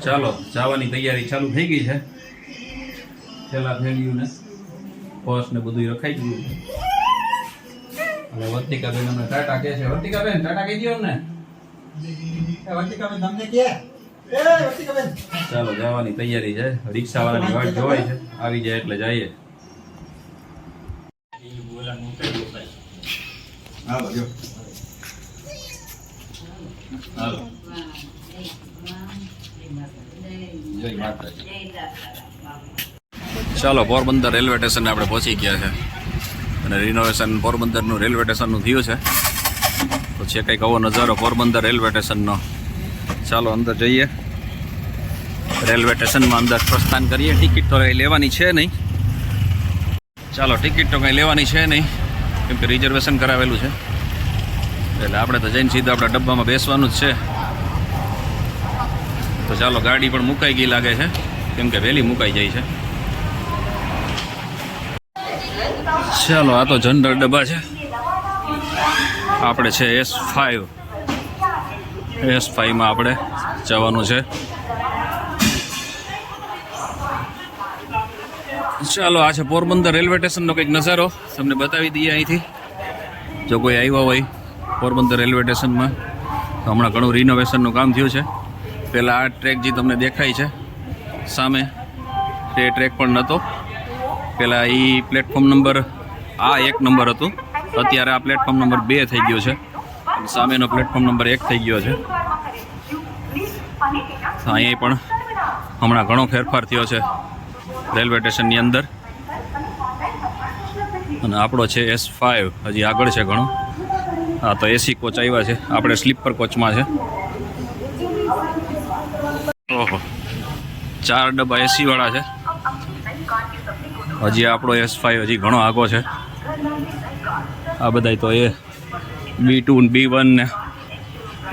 ચાલો જવાની તૈયારી ચાલુ થઈ ગઈ છે. છેલ્લા થેલીયું ને પર્સ ને બધું રખાઈ ગયું છે. અને વર્તિકાબેન અમને ટાટા કહે છે. વર્તિકાબેન ટાટા કહી દો અમને. વર્તિકાબેન તમને કે વર્તિકાબેન ચાલો જવાની તૈયારી છે. રિક્ષા વાળાની વાટ જોવાય છે. આવી જાય એટલે જઈએ. હાલો જો હાલો જય માતાજી. ચાલો પોરબંદર રેલવે સ્ટેશને આપણે પહોંચી ગયા છે અને રિનોવેશન પોરબંદરનું રેલવે સ્ટેશનનું થયું છે. તો છે કંઈક આવો નજારો પોરબંદર રેલવે સ્ટેશનનો. ચાલો અંદર જઈએ. રેલવે સ્ટેશનમાં અંદર પ્રસ્થાન કરીએ. ટિકિટ તો કંઈ લેવાની છે નહીં. ચાલો ટિકિટ તો કંઈ લેવાની છે નહીં કેમ કે રિઝર્વેશન કરાવેલું છે. એટલે આપણે તો જઈને સીધા આપણા ડબ્બામાં બેસવાનું જ છે. તો ચાલો ગાડી પણ મુકાઈ ગઈ લાગે છે કેમ કે વહેલી મુકાઈ જાય છે. ચાલો આ તો જનરલ ડબ્બા છે. આપણે છે S5. S5માં આપણે જવાનું છે. ચાલો આ છે પોરબંદર રેલવે સ્ટેશનનો કંઈક નજારો તમને બતાવી દઈએ અહીંથી. જો કોઈ આવ્યા હોય પોરબંદર રેલવે સ્ટેશનમાં તો હમણાં ઘણું રિનોવેશનનું કામ થયું છે. પહેલાં આ ટ્રેક જે તમને દેખાય છે સામે તે ટ્રેક પણ નહોતો. પહેલાં એ પ્લેટફોર્મ નંબર આ 1 નંબર હતું. અત્યારે આ પ્લેટફોર્મ નંબર 2 થઈ ગયો છે. સામેનો પ્લેટફોર્મ નંબર 1 થઈ ગયો છે. અહીંયા પણ હમણાં ઘણો ફેરફાર થયો છે રેલવે સ્ટેશનની અંદર. અને આપણો છે S5 હજી આગળ છે ઘણું. હા તો AC કોચ આવ્યા છે. આપણે સ્લીપર કોચમાં છે. ઓહો 4 ડબ્બા AC વાળા છે. હજી આપણો S5 હજી ઘણો આગો છે. આ બધા તો એ B2 ને B1 ને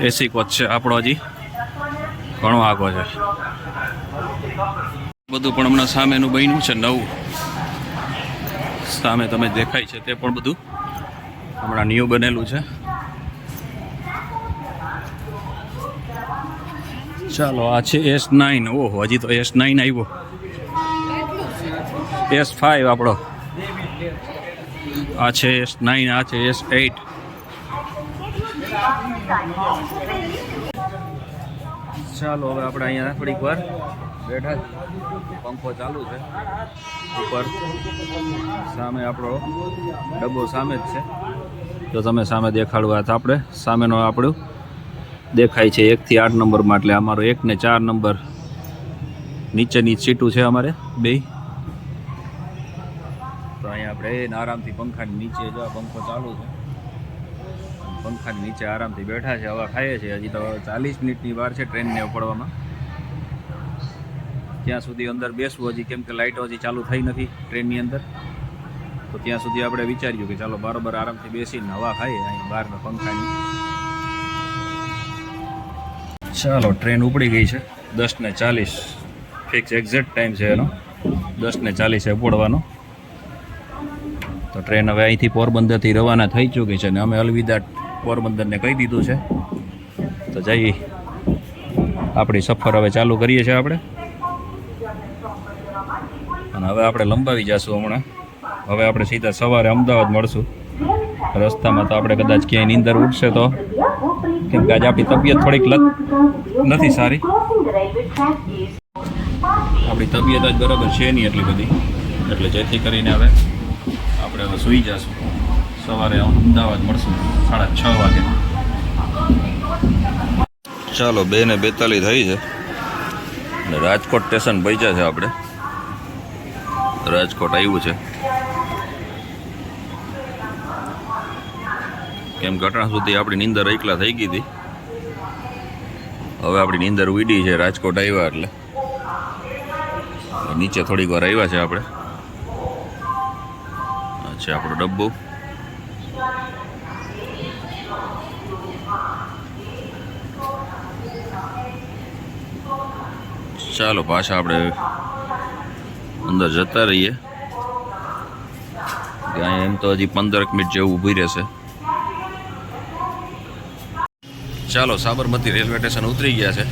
AC કોચ છે. આપણો હજી ઘણો આગો છે. બધું પણ હમણાં સામેનું બન્યું છે નવું. સામે તમે દેખાય છે તે પણ બધું હમણાં ન્યૂ બનેલું છે. ચાલો આ છે S9. ઓહો હજી તો S9 આવ્યો. S5 આપણો. આ છે S9. આ છે S8. ચાલો હવે આપણે અહીંયા થોડીક વાર બેઠા. પંખો ચાલુ છે ઉપર. સામે આપણો ડબ્બો સામે જ છે. જો તમે સામે દેખાડવા તો આપણે સામેનો આપણું દેખાય છે 1 થી 8 નંબરમાં. એટલે અમારો 1 ને 4 નંબર નીચેની સીટું છે અમારે 2. તો અહીંયા આપણે આરામથી પંખાની નીચે જો આ પંખો ચાલુ છે. પંખાની નીચે આરામથી બેઠા છે. હવા ખાઈએ છીએ. હજી તો 40 મિનિટની વાર છે ટ્રેનને ઉપડવામાં. ત્યાં સુધી અંદર બેસવું હજી કેમ કે લાઇટો હજી ચાલુ થઈ નથી ટ્રેનની અંદર. તો ત્યાં સુધી આપણે વિચાર્યું કે ચાલો બરાબર આરામથી બેસીને હવા ખાઈએ અહીં બહારના પંખાની. ચાલો ટ્રેન ઉપડી ગઈ છે 10:40. ફિક્સ એક્ઝેક્ટ ટાઈમ છે એનો 10:40 ઉપડવાનો. તો ટ્રેન હવે અહીંથી પોરબંદરથી રવાના થઈ ચૂકી છે. ને અમે અલવિદા પોરબંદરને કહી દીધું છે. તો જઈ આપણી સફર હવે ચાલુ કરીએ છીએ આપણે. અને હવે આપણે લંબાવી જઈશું હમણાં. હવે આપણે સીધા સવારે અમદાવાદ મળશું. રસ્તામાં તો આપણે કદાચ ક્યાંય નીંદર ઉઠશે તો કેમ કે આજે આપણી તબિયત થોડીક નથી સારી. આપણી તબિયત જ બરાબર છે નહીં એટલી બધી. એટલે જેથી કરીને હવે આપણે હવે સૂઈ જઈશું. સવારે અમદાવાદ મળશું 6:30 વાગે. ચાલો 2:42 થઈ છે અને રાજકોટ સ્ટેશન પહોંચ્યા છે આપણે. રાજકોટ આવ્યું છે કેમ ઘટના સુધી આપણી નીંદર એકલા થઈ ગઈ હતી. હવે આપણી નીંદર ઉડી છે રાજકોટ આવ્યા એટલે. નીચે થોડીક વાર આવ્યા છે આપણે. અચ્છા આપણો ડબ્બો. ચાલો પાછા આપણે અંદર જતા રહીએ. ત્યાં એમ તો હજી 15 મિનિટ જેવું ઊભી રહેશે. ચાલો સાબરમતી રેલવે સ્ટેશન ઉતરી ગયા છે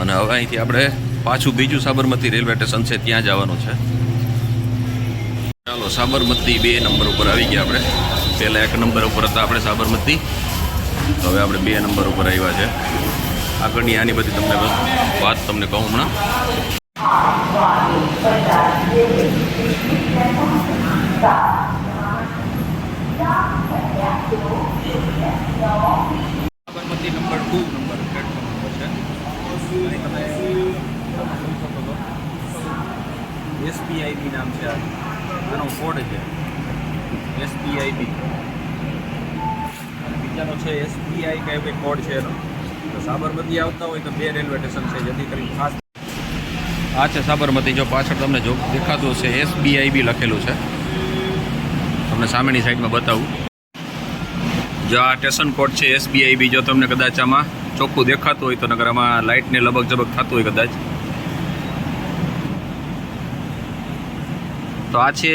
અને હવે અહીંથી આપણે પાછું બીજું સાબરમતી રેલવે સ્ટેશન છે ત્યાં જવાનું છે. ચાલો સાબરમતી 2 નંબર ઉપર આવી ગયા આપણે. પહેલાં 1 નંબર ઉપર હતા આપણે સાબરમતી, તો હવે આપણે 2 નંબર ઉપર આવ્યા છે. આગળની આની બધી તમને વાત તમને કહું હમણાં. સાબરમતી નંબર 2 નંબર પ્લેટફોર્મ ઉપર છે. અહીં તમે જોઈ શકો છો SBIB નામ છે. આનો કોડ છે SBIB, અને બીજાનો છે SBI કયો કંઈ કોડ છે એનો. તો સાબરમતી આવતા હોય તો 2 રેલવે સ્ટેશન છે, જેથી કરીને ખાસ આ છે સાબરમતી. જો પાછળ તમને જો દેખાતું હશે SBIB લખેલું છે, તમને સામેની સાઈડમાં બતાવું. જો આ સ્ટેશન કોડ છે SBIB. જો તમને કદાચ આમાં ચોખ્ખું દેખાતું હોય તો, નગર આમાં લાઇટને લબક જબક થતું હોય કદાચ, તો આ છે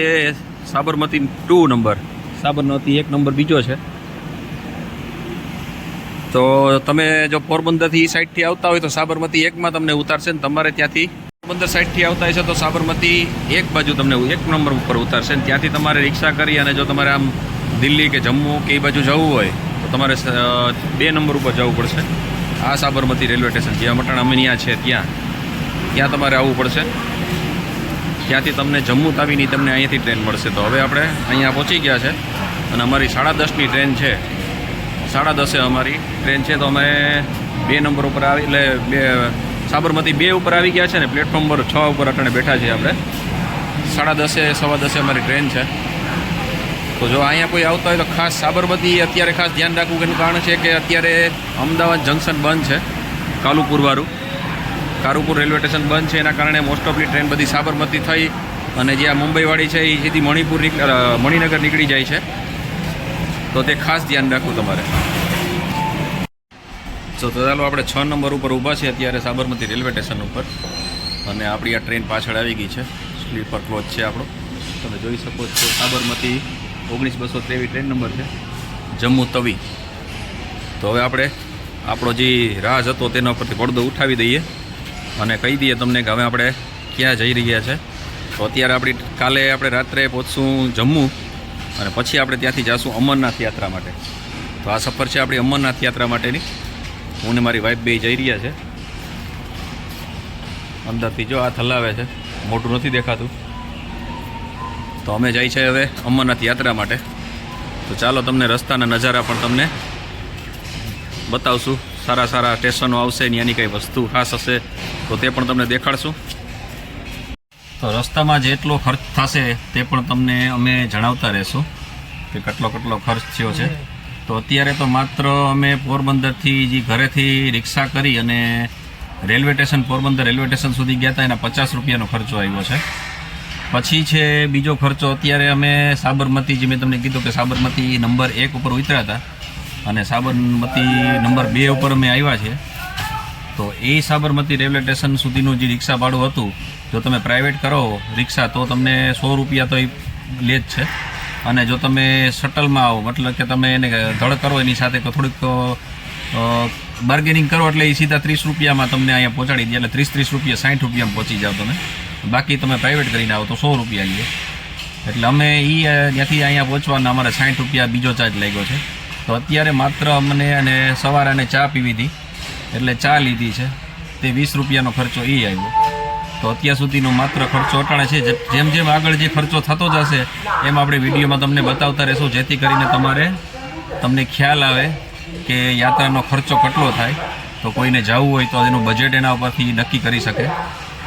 સાબરમતી 2 નંબર. સાબરમતી 1 નંબર બીજો છે. તો તમે જો પોરબંદરથી એ સાઈડથી આવતા હોય તો સાબરમતી 1માં તમને ઉતારશે, ને તમારે ત્યાંથી પોરબંદર સાઈડથી આવતા હશે તો સાબરમતી 1 બાજુ તમને 1 નંબર ઉપર ઉતારશે, ને ત્યાંથી તમારે રિક્ષા કરી અને જો તમારે આમ દિલ્હી કે જમ્મુ કે એ બાજુ જવું હોય તો તમારે 2 નંબર ઉપર જવું પડશે. આ સાબરમતી રેલવે સ્ટેશન જ્યાં મટાણા અમીનિયા છે ત્યાં તમારે આવવું પડશે. ત્યાંથી તમને જમ્મુ તાવીની તમને અહીંયાથી ટ્રેન મળશે. તો હવે આપણે અહીંયા પહોંચી ગયા છે અને અમારી 10:30ની ટ્રેન છે. 10:30 અમારી ટ્રેન છે. તો અમે 2 નંબર ઉપર આવી એટલે સાબરમતી 2 ઉપર આવી ગયા છે ને પ્લેટફોર્મ નંબર 6 ઉપર અટાણે બેઠા છીએ આપણે. 10:30 10:15 અમારી ટ્રેન છે. તો જો અહીંયા કોઈ આવતા હોય તો ખાસ સાબરમતી અત્યારે ખાસ ધ્યાન રાખવું. એનું કારણ છે કે અત્યારે અમદાવાદ જંકશન બંધ છે, કાલુપુર રેલવે સ્ટેશન બંધ છે. એના કારણે મોસ્ટ ઓફલી ટ્રેન બધી સાબરમતી થઈ અને જે આ મુંબઈવાળી છે એ સીધી મણિનગર નીકળી જાય છે. તો તે ખાસ ધ્યાન રાખવું તમારે. તો ચાલો આપણે 6 નંબર ઉપર ઊભા છીએ અત્યારે સાબરમતી રેલવે સ્ટેશન ઉપર, અને આપણી આ ટ્રેન પાછળ આવી ગઈ છે. સ્લીપર ક્લોચ છે આપણો, તમે જોઈ શકો છો. સાબરમતી 19223 ટ્રેન નંબર છે, જમ્મુ તવી. તો હવે આપણે આપણો જે રાહ હતો તેના ઉપરથી પડદો ઉઠાવી દઈએ અને કહી દઈએ તમને કે હવે આપણે ક્યાં જઈ રહ્યા છે. તો અત્યારે કાલે આપણે રાત્રે પહોંચશું જમ્મુ અને પછી આપણે ત્યાંથી જઈશું અમરનાથ યાત્રા માટે. તો આ સફર છે આપણી અમરનાથ યાત્રા માટેની. હું ને મારી વાઈફ બે જઈ રહ્યા છે. અંદરથી જો હાથ હલાવે છે, મોટું નથી દેખાતું. તો અમે જાય છે હવે અમરનાથ યાત્રા માટે. તો ચાલો તમને રસ્તાના નજારા પણ તમને બતાવશું. સારા સ્ટેશનો આવશે ને એની કંઈ વસ્તુ ખાસ હશે તો તે પણ તમને દેખાડશું. તો રસ્તામાં જેટલો ખર્ચ થશે તે પણ તમને અમે જણાવતા રહેશું કે કેટલો ખર્ચ થયો છે. તો અત્યારે તો માત્ર અમે પોરબંદરથી જે ઘરેથી રિક્ષા કરી અને પોરબંદર રેલવે સ્ટેશન સુધી ગયા હતા, એના 50 રૂપિયાનો ખર્ચો આવ્યો છે. પછી છે બીજો ખર્ચો. અત્યારે અમે સાબરમતી, જે મેં તમને કીધું કે સાબરમતી નંબર 1 ઉપર ઉતર્યા હતા અને સાબરમતી નંબર 2 ઉપર અમે આવ્યા છીએ. તો એ સાબરમતી રેલવે સ્ટેશન સુધીનું જે રિક્ષા ભાડું હતું, જો તમે પ્રાઇવેટ કરો રિક્ષા તો તમને 100 રૂપિયા તો એ લે જ છે. અને જો તમે શટલમાં આવો, મતલબ કે તમે એને ધડ કરો એની સાથે થોડીક બાર્ગેનિંગ કરો એટલે એ સીધા 30 રૂપિયામાં તમને અહીંયા પહોંચાડી દે. એટલે 30 રૂપિયા 60 રૂપિયામાં પહોંચી જાઓ તમે. બાકી તમે પ્રાઇવેટ કરીને આવો તો 100 રૂપિયા લઈએ. એટલે અમે ત્યાંથી અહીંયા પહોંચવાના અમારે 60 રૂપિયા બીજો ચાર્જ લાગ્યો છે. તો અત્યારે માત્ર અમને અને સવારે અને ચા પીવી હતી એટલે ચા લીધી છે, તે 20 રૂપિયાનો ખર્ચો એ આવ્યો. તો અત્યાર સુધીનો માત્ર ખર્ચો અટાણે છે. જેમ આગળ જે ખર્ચો થતો જશે એમ આપણે વિડીયોમાં તમને બતાવતા રહેશું, જેથી કરીને તમને ખ્યાલ આવે કે યાત્રાનો ખર્ચો કેટલો થાય. તો કોઈને જવું હોય તો એનું બજેટ એના ઉપરથી નક્કી કરી શકે.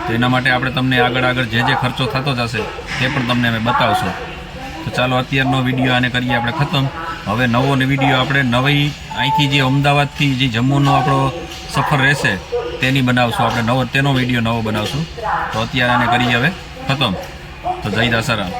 તો એના માટે આપણે તમને આગળ જે ખર્ચો થતો જશે તે પણ તમને અમે બતાવશું. તો ચાલો અત્યારનો વિડીયો આને કરીએ આપણે ખતમ. હવે નવો વિડીયો આપણે અહીંથી જે અમદાવાદથી જે જમ્મુનો આપણો સફર રહેશે તેની બનાવશું આપણે તેનો વિડીયો નવો બનાવશું. તો અત્યારે આને કરીએ હવે ખતમ. તો જય દાસારામ.